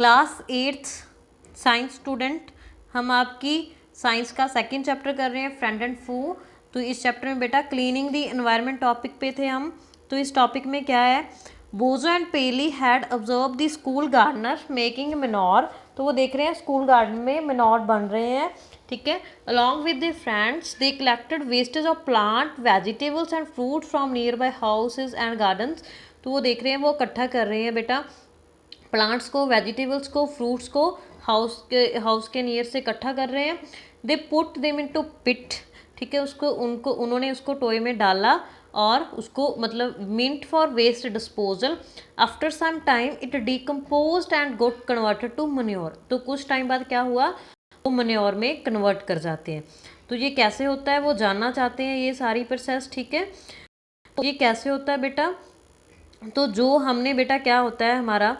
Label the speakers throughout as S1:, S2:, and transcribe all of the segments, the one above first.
S1: Class 8th science student, हम आपकी science का सेकंड चैप्टर कर रहे हैं फ्रेंड एंड फू। तो इस चैप्टर में बेटा क्लीनिंग द एनवायरनमेंट टॉपिक पे थे हम। तो इस टॉपिक में क्या है, Boojho and Paheli had observe the school gardener making manure. तो वो देख रहे हैं स्कूल गार्डन में मेनोर बन रहे हैं, ठीक है। Along with the friends they collected wastage of plant vegetables and fruit from near by houses and gardens. तो वो देख रहे हैं, वो इकट्ठा कर रहे हैं बेटा प्लांट्स को, वेजिटेबल्स को, फ्रूट्स को हाउस के नियर से इकट्ठा कर रहे हैं। दे पुट देम इनटू पिट, ठीक है। उन्होंने उसको टोए में डाला और उसको मतलब meant for waste disposal. After some time it decomposed and got converted to manure. तो कुछ टाइम बाद क्या हुआ, वो मन्योर में कन्वर्ट कर जाते हैं। तो ये कैसे होता है वो जानना चाहते हैं ये सारी प्रोसेस, ठीक है। तो ये कैसे होता है बेटा, तो जो हमने बेटा क्या होता है हमारा,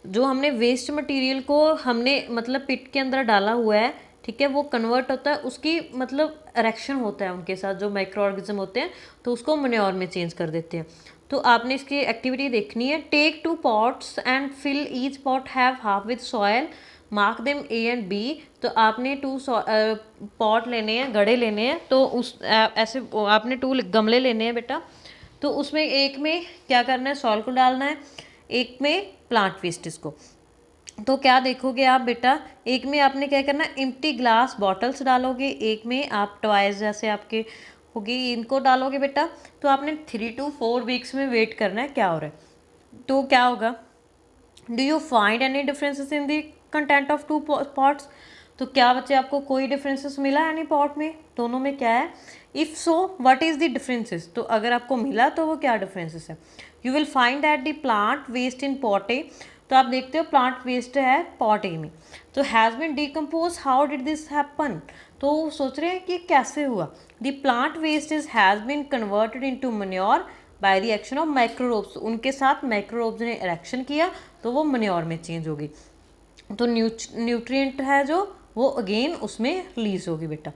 S1: जो हमने वेस्ट मटेरियल को हमने मतलब पिट के अंदर डाला हुआ है, ठीक है, वो कन्वर्ट होता है, उसकी मतलब इरेक्शन होता है उनके साथ जो माइक्रो ऑर्गेनिज्म होते हैं, तो उसको मन्योर में चेंज कर देते हैं। तो आपने इसकी एक्टिविटी देखनी है। Take 2 pots and fill each pot have half with soil, mark them A and B. तो आपने 2 पॉट लेने हैं, गड़े लेने हैं। तो उस ऐसे आपने 2 गमले लेने हैं बेटा। तो उसमें एक में क्या करना है, सॉइल को डालना है, एक में प्लांट वेस्टेज को। तो क्या देखोगे आप बेटा, एक में आपने क्या करना है, एम्प्टी ग्लास बॉटल्स डालोगे, एक में आप टॉयज जैसे आपके होगी इनको डालोगे बेटा। तो आपने 3 to 4 वीक्स में वेट करना है क्या हो रहा है। तो क्या होगा, do you find any differences in the content of 2 pots. तो क्या बच्चे आपको कोई डिफरेंसेस मिला एनी पॉट में, दोनों में क्या है। If so what is the differences. तो अगर आपको मिला तो वो क्या डिफरेंसेस है। You will find that the plant waste in pot A. तो आप देखते हो प्लांट वेस्ट है पॉट ए में। तो has been decompose, how did this happen. तो सोच रहे हैं कि कैसे हुआ। The plant waste is has been converted into manure by the action of microbes. उनके साथ माइक्रोरोब्स ने इरेक्शन किया तो वो मन्योर में चेंज होगी। तो न्यूट्रिएंट है जो वो अगेन उसमें रिलीज होगी बेटा।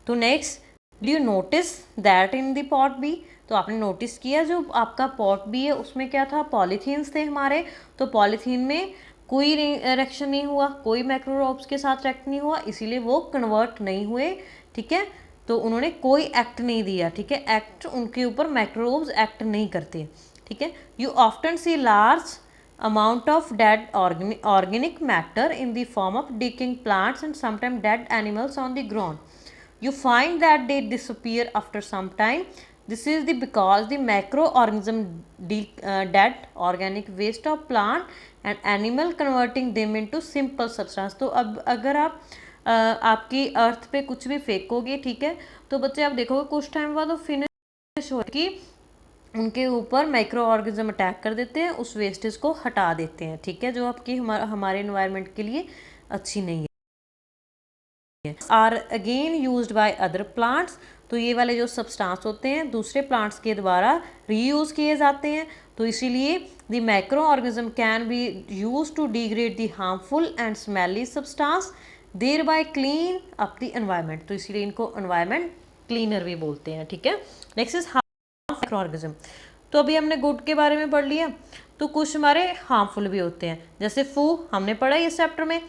S1: तो next, do you notice that in the pot B. तो आपने नोटिस किया जो आपका पॉट बी है उसमें क्या था, पॉलीथीन्स थे हमारे। तो पॉलीथीन में कोई रिएक्शन नहीं हुआ, कोई माइक्रोरोब्स के साथ रिएक्ट नहीं हुआ, इसीलिए वो कन्वर्ट नहीं हुए, ठीक है। तो उन्होंने कोई एक्ट नहीं दिया, ठीक है। एक्ट उनके ऊपर माइक्रोरोब्स एक्ट नहीं करते, ठीक है। You often see large amount of dead organic matter in the form of decaying plants and sometimes dead animals on the ground. You find that they disappear after some time. This is because the microorganism dead organic waste of plant and animal converting them into simple substance. तो अब अगर आप आपकी अर्थ पे कुछ भी फेंकोगे, ठीक है, तो बच्चे आप देखोगे कुछ टाइम बाद वो फिनिश होगी, उनके ऊपर माइक्रो ऑर्गेनिज्म अटैक कर देते हैं, उस वेस्टेज को हटा देते हैं, ठीक है, जो आपकी हमारे एनवायरनमेंट के लिए अच्छी नहीं है। Are again used by other plants. तो ये वाले जो सब्सटेंस होते हैं दूसरे प्लांट्स के द्वारा रीयूज किए जाते हैं। तो इसीलिए the micro organism can be use to degrade the harmful and smelly substance, thereby clean up the environment. तो इसीलिए इनको एनवायरनमेंट क्लीनर भी बोलते हैं, ठीक है। Next is micro organism. तो अभी हमने गुड के बारे में पढ़ लिया, तो कुछ हमारे हार्मफुल भी होते हैं, जैसे फू हमने पढ़ा इस चैप्टर में।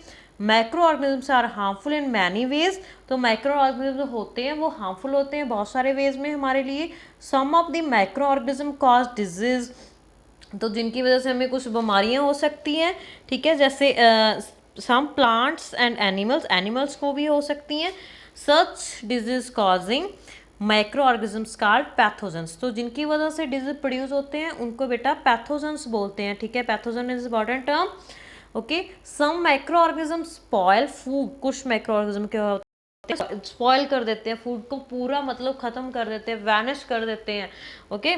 S1: Micro organisms are harmful in many ways. तो माइक्रो ऑर्गेनिज्म होते हैं वो हार्मफुल होते हैं बहुत सारे वेज में हमारे लिए। Some of the micro organism cause disease. तो जिनकी वजह से हमें कुछ बीमारियां हो सकती हैं, ठीक है, जैसे सम प्लांट्स एंड एनिमल्स को भी हो सकती हैं। Such disease causing microorganisms called pathogens. तो जिनकी वजह से डिजीज प्रोड्यूस होते हैं उनको बेटा पैथोजेंस बोलते हैं, ठीक है। Pathogen is important term, okay. Some micro organism spoil food. कुछ माइक्रो ऑर्गेनिज्म क्या होते हैं, स्पॉइल कर देते हैं फूड को, पूरा मतलब ख़त्म कर देते हैं, वैनिश कर देते हैं, okay.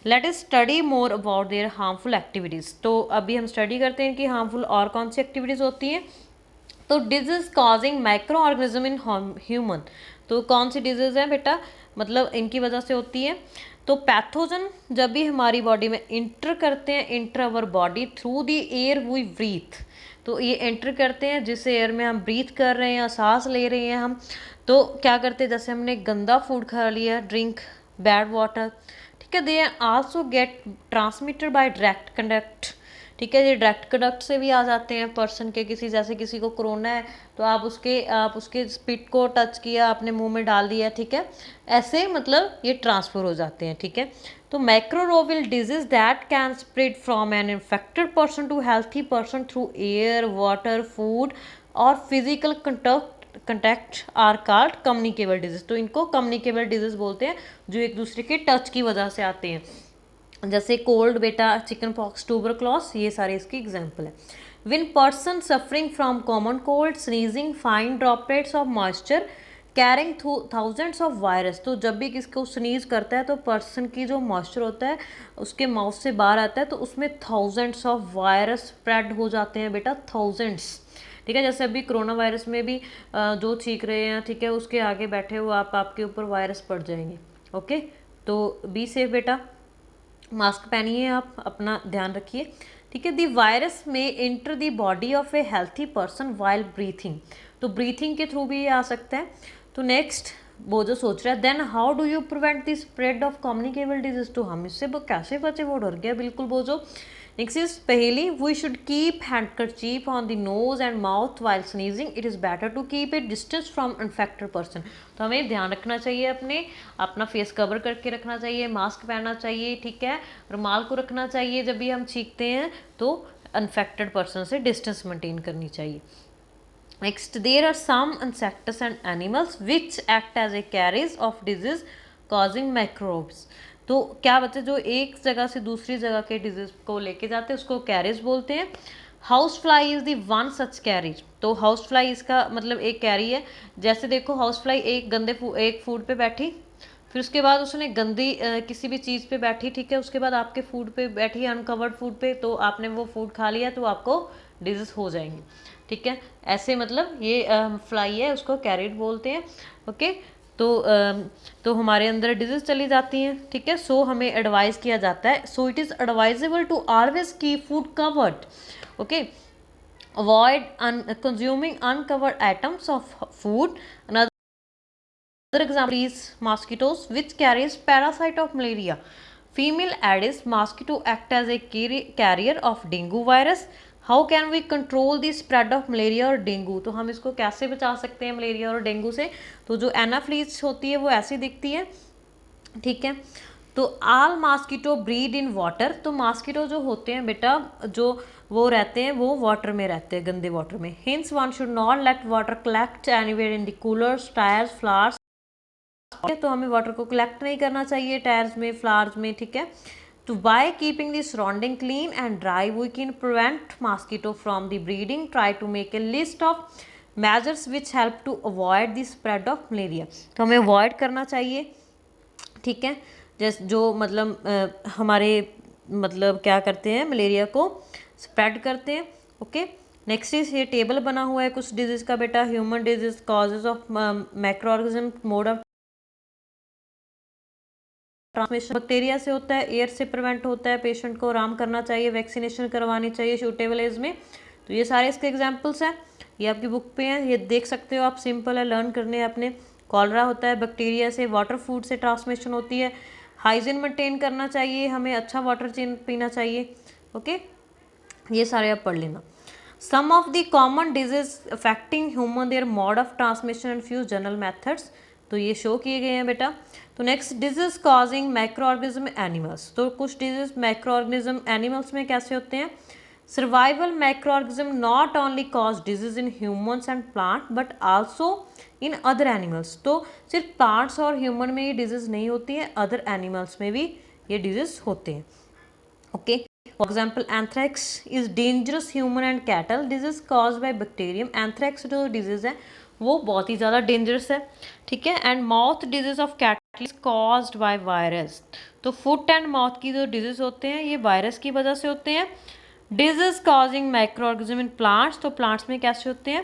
S1: Let us study more about their harmful activities. तो अभी हम स्टडी करते हैं कि हार्मफुल और कौन सी एक्टिविटीज़ होती हैं। तो disease causing micro organism in human. तो कौन सी डिजीज़ है बेटा, मतलब इनकी वजह से होती है। तो पैथोजन जब भी हमारी बॉडी में इंटर करते हैं, enter our body through the air we breathe. तो ये एंटर करते हैं जिस एयर में हम ब्रीथ कर रहे हैं, सांस ले रहे हैं हम। तो क्या करते हैं, जैसे हमने गंदा फूड खा लिया, ड्रिंक बैड वाटर, ठीक है, they also get transmitted by direct conduct, ठीक है। ये डायरेक्ट कंडक्ट से भी आ जाते हैं पर्सन के, किसी जैसे किसी को कोरोना है तो आप उसके स्पिट को टच किया, अपने मुंह में डाल दिया, ठीक है, ऐसे मतलब ये ट्रांसफ़र हो जाते हैं, ठीक है। तो microbial disease that can spread from an infected person to healthy person through air, water, food और physical contact are called communicable disease. तो इनको कम्युनिकेबल डिजीज बोलते हैं, जो एक दूसरे के टच की वजह से आते हैं। जैसे कोल्ड बेटा, चिकन पॉक्स, ट्यूबरक्लोस, ये सारे इसके एग्जाम्पल है। Win person suffering from common cold, sneezing, fine droplets of moisture carrying thousands of virus. तो जब भी किसको स्नीज करता है तो पर्सन की जो मॉइस्चर होता है उसके माउथ से बाहर आता है, तो उसमें थाउजेंड्स ऑफ वायरस स्प्रेड हो जाते हैं बेटा, थाउजेंड्स, ठीक है। जैसे अभी कोरोना वायरस में भी जो छींक रहे हैं, ठीक है, उसके आगे बैठे हो आप, आपके ऊपर वायरस पड़ जाएंगे। ओके, तो बी सेफ बेटा, मास्क पहनिए, आप अपना ध्यान रखिए, ठीक है। दी वायरस में inter the body of A healthy person while breathing. तो ब्रीथिंग के थ्रू भी ये आ सकता है। तो नेक्स्ट वो जो सोच रहा है, then how do you prevent the spread of communicable disease. तो हम इससे कैसे बचे, वो डर गया बिल्कुल वो जो। नेक्स्ट इज पहली, we should keep handkerchief on the nose and mouth while sneezing, it is better to keep it distance from infected person. तो हमें ध्यान रखना चाहिए, अपना फेस कवर करके रखना चाहिए, मास्क पहनना चाहिए, ठीक है, रुमाल को रखना चाहिए जब भी हम छींकते हैं, तो इन्फेक्टेड पर्सन से डिस्टेंस मेंटेन करनी चाहिए। Next, there are some insects and animals which act as a carriers of disease causing microbes। तो क्या बच्चे जो एक जगह से दूसरी जगह के डिजीज को लेके जाते हैं उसको कैरियर्स बोलते हैं। House fly is the one such carrier. तो हाउस फ्लाई इसका मतलब एक कैरी है। जैसे देखो हाउस फ्लाई एक फूड पे बैठी, फिर उसके बाद उसने गंदी किसी भी चीज़ पे बैठी, ठीक है, उसके बाद आपके फूड पे बैठी, अनकवर्ड फूड पे, तो आपने वो फूड खा लिया तो आपको डिजीज हो जाएंगे, ठीक है। ऐसे मतलब ये फ्लाई है, उसको कैरिड बोलते हैं। ओके, तो हमारे अंदर डिजीज चली जाती हैं, ठीक है। सो हमें एडवाइस किया जाता है, so it is advisable to always keep food covered. Okay, avoid consuming uncovered items of food. Another example is mosquitoes which carries parasite of malaria. Female Aedes mosquito act as a carrier of dengue virus. How can we control the spread of malaria और dengue. तो हम इसको कैसे बचा सकते हैं malaria और dengue से। तो जो एनाफ्लीज होती है वो ऐसी दिखती है, ठीक है। तो आल मॉस्किटो ब्रीड इन वाटर। तो मॉस्किटो जो होते हैं बेटा, जो वो रहते हैं वो वाटर में रहते हैं, गंदे वाटर में। Hints one should not let water collect anywhere in the coolers, tyres, flowers. तो हमें वाटर को कलेक्ट नहीं करना चाहिए टायर्स में, फ्लावर्स में, ठीक है। तो by keeping the surrounding clean and dry we can prevent mosquito from the breeding. Try to make a list of measures which help to avoid the spread of malaria. तो हमें avoid करना चाहिए, ठीक है, जैसे जो मतलब हमारे मतलब क्या करते हैं, मलेरिया को स्प्रेड करते हैं। ओके, नेक्स्ट इज ये टेबल बना हुआ है कुछ डिजीज़ का बेटा। Human disease, causes of micro organism, mode of transmission bacteria से होता है, एयर से प्रिवेंट होता है, पेशेंट को आराम करना चाहिए, वैक्सीनेशन करवानी चाहिए सूटेबल एज में। तो ये सारे इसके एग्जांपल्स हैं, ये आपकी बुक पे हैं, ये देख सकते हो आप, सिंपल है, लर्न करने अपने। कॉलरा होता है बैक्टीरिया से, वाटर फूड से ट्रांसमिशन होती है, हाइजीन मेंटेन करना चाहिए, हमें अच्छा वाटर पीना चाहिए। ओके, ये सारे आप पढ़ लेना। Some of the common disease affecting human, their mode of transmission and few general methods. तो ये शो किए गए हैं बेटा। तो next, disease causing micro organism animals. तो कुछ डिजीज माइक्रो ऑर्गेनिज्म एनिमल्स में कैसे होते हैं। Survival micro organism not only cause disease in humans and plant but also in other animals. तो सिर्फ प्लांट्स और ह्यूमन में ये डिजीज नहीं होती है, अदर एनिमल्स में भी ये डिजीज होते हैं। Okay, for example anthrax is dangerous human and cattle, disease cause by bacterium. Anthrax जो डिजीज है वो बहुत ही ज़्यादा डेंजरस है, ठीक है। And mouth disease of cattle is caused by virus. तो फुट एंड माउथ की जो डिजीज होते हैं ये वायरस की वजह से होते हैं। Disease causing micro organism in plants. तो प्लांट्स में कैसे होते हैं।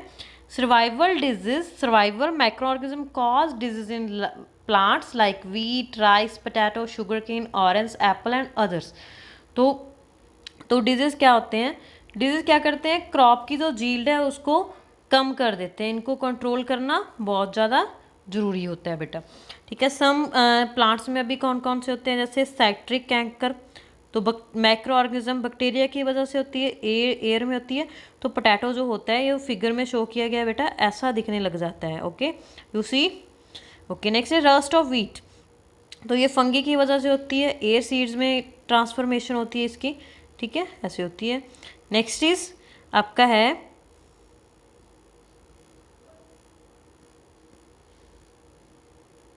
S1: Survival disease, survival micro organism cause disease in plants like wheat, rice, potato, sugar cane, orange, apple and others. तो डिजीज क्या होते हैं, डिजीज क्या करते हैं, क्रॉप की जो जील्ड है उसको कम कर देते हैं। इनको कंट्रोल करना बहुत ज़्यादा ज़रूरी होता है बेटा, ठीक है। सम प्लांट्स में अभी कौन कौन से होते हैं, जैसे साइट्रिक कैंकर, तो माइक्रो ऑर्गेनिज्म बैक्टीरिया की वजह से होती है, एयर में होती है। तो पोटैटो जो होता है ये फिगर में शो किया गया बेटा, ऐसा दिखने लग जाता है। Okay, you see. Okay, next है रस्ट ऑफ व्हीट। तो ये फंगी की वजह से होती है, एयर सीड्स में ट्रांसफॉर्मेशन होती है इसकी, ठीक है, ऐसे होती है। नेक्स्ट इज आपका है